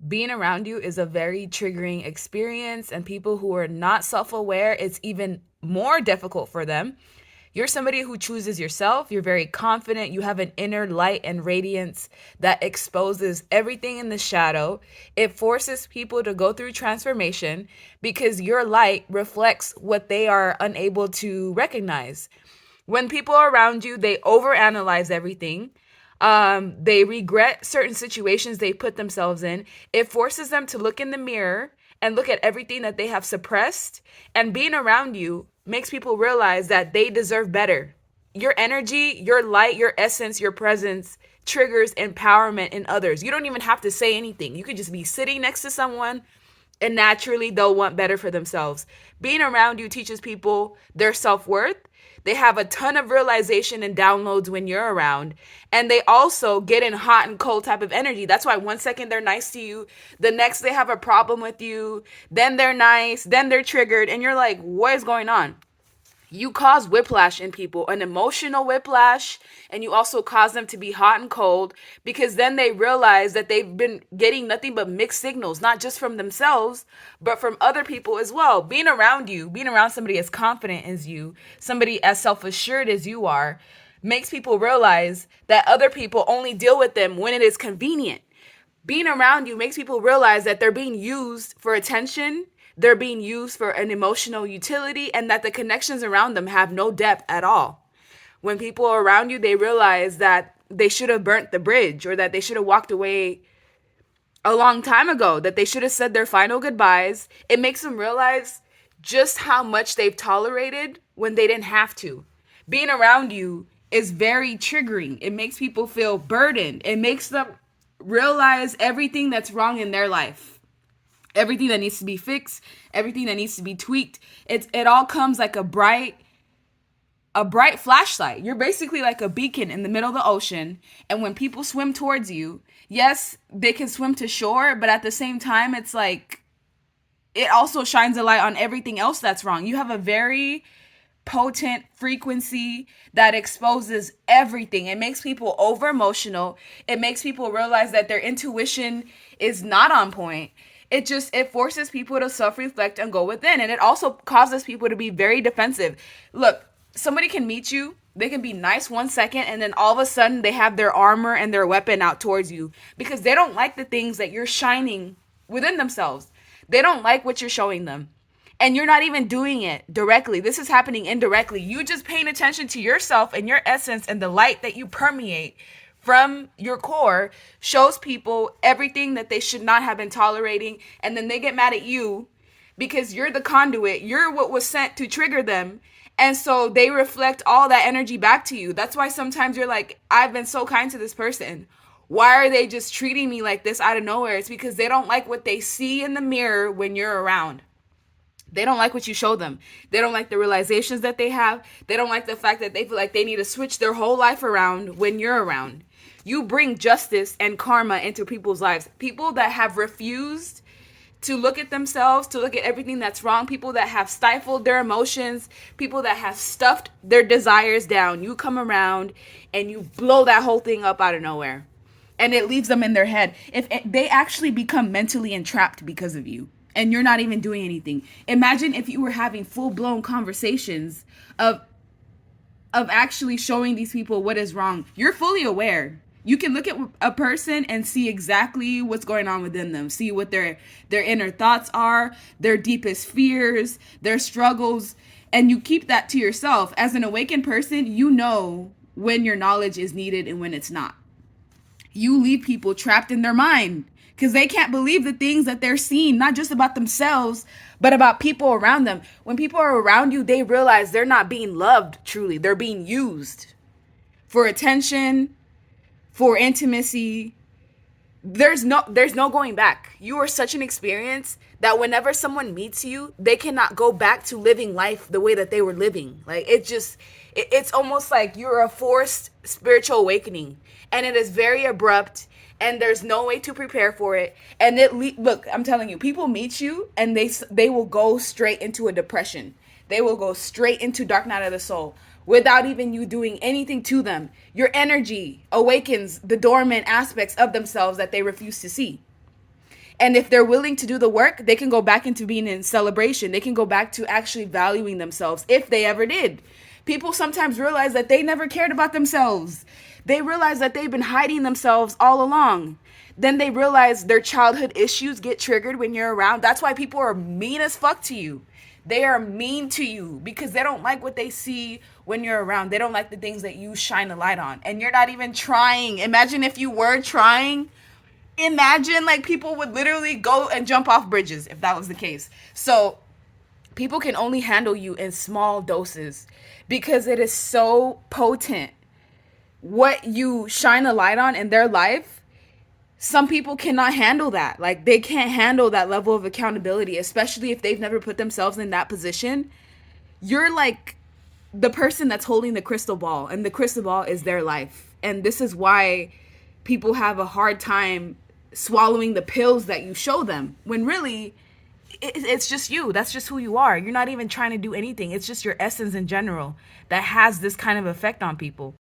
being around you is a very triggering experience, and people who are not self-aware, it's even more difficult for them. You're somebody who chooses yourself. You're very confident. You have an inner light and radiance that exposes everything in the shadow. It forces people to go through transformation because your light reflects what they are unable to recognize. When people are around you, they overanalyze everything. They regret certain situations they put themselves in. It forces them to look in the mirror and look at everything that they have suppressed. And being around you makes people realize that they deserve better. Your energy, your light, your essence, your presence triggers empowerment in others. You don't even have to say anything. You could just be sitting next to someone and naturally they'll want better for themselves. Being around you teaches people their self-worth. They have a ton of realization and downloads when you're around. And they also get in hot and cold type of energy. That's why one second they're nice to you, the next they have a problem with you, then they're nice, then they're triggered, and you're like, what is going on? You cause whiplash in people, an emotional whiplash, and you also cause them to be hot and cold because then they realize that they've been getting nothing but mixed signals, not just from themselves, but from other people as well. Being around you, being around somebody as confident as you, somebody as self-assured as you are, makes people realize that other people only deal with them when it is convenient. Being around you makes people realize that they're being used for attention, they're being used for an emotional utility, and that the connections around them have no depth at all. When people are around you, they realize that they should have burnt the bridge, or that they should have walked away a long time ago, that they should have said their final goodbyes. It makes them realize just how much they've tolerated when they didn't have to. Being around you is very triggering. It makes people feel burdened. It makes them realize everything that's wrong in their life. Everything that needs to be fixed, everything that needs to be tweaked. It all comes like a bright flashlight. You're basically like a beacon in the middle of the ocean. And when people swim towards you, yes, they can swim to shore, but at the same time, it's like it also shines a light on everything else that's wrong. You have a very potent frequency that exposes everything. It makes people over emotional. It makes people realize that their intuition is not on point. It forces people to self-reflect and go within. And it also causes people to be very defensive. Look, somebody can meet you. They can be nice 1 second, and then all of a sudden they have their armor and their weapon out towards you because they don't like the things that you're shining within themselves. They don't like what you're showing them. And you're not even doing it directly. This is happening indirectly. You just paying attention to yourself and your essence and the light that you permeate from your core shows people everything that they should not have been tolerating. And then they get mad at you because you're the conduit. You're what was sent to trigger them. And so they reflect all that energy back to you. That's why sometimes you're like, I've been so kind to this person. Why are they just treating me like this out of nowhere? It's because they don't like what they see in the mirror when you're around. They don't like what you show them. They don't like the realizations that they have. They don't like the fact that they feel like they need to switch their whole life around when you're around. You bring justice and karma into people's lives. People that have refused to look at themselves, to look at everything that's wrong, people that have stifled their emotions, people that have stuffed their desires down. You come around and you blow that whole thing up out of nowhere. And it leaves them in their head. If they actually become mentally entrapped because of you. And you're not even doing anything. Imagine if you were having full-blown conversations of actually showing these people what is wrong. You're fully aware. You can look at a person and see exactly what's going on within them. See what their inner thoughts are, their deepest fears, their struggles. And you keep that to yourself. As an awakened person, you know when your knowledge is needed and when it's not. You leave people trapped in their mind because they can't believe the things that they're seeing, not just about themselves, but about people around them. When people are around you, they realize they're not being loved truly. They're being used for attention, for intimacy. There's no going back. You are such an experience that whenever someone meets you, they cannot go back to living life the way that they were living. Like it's almost like you're a forced spiritual awakening, and it is very abrupt. And there's no way to prepare for it. And look, I'm telling you, people meet you and they will go straight into a depression. They will go straight into dark night of the soul without even you doing anything to them. Your energy awakens the dormant aspects of themselves that they refuse to see. And if they're willing to do the work, they can go back into being in celebration. They can go back to actually valuing themselves if they ever did. People sometimes realize that they never cared about themselves. They realize that they've been hiding themselves all along. Then they realize their childhood issues get triggered when you're around. That's why people are mean as fuck to you. They are mean to you because they don't like what they see when you're around. They don't like the things that you shine a light on. And you're not even trying. Imagine if you were trying. Imagine like people would literally go and jump off bridges if that was the case. So people can only handle you in small doses because it is so potent. What you shine a light on in their life, some people cannot handle that. Like they can't handle that level of accountability, especially if they've never put themselves in that position. You're like the person that's holding the crystal ball, and the crystal ball is their life. And this is why people have a hard time swallowing the pills that you show them when really it's just you. That's just who you are. You're not even trying to do anything. It's just your essence in general that has this kind of effect on people.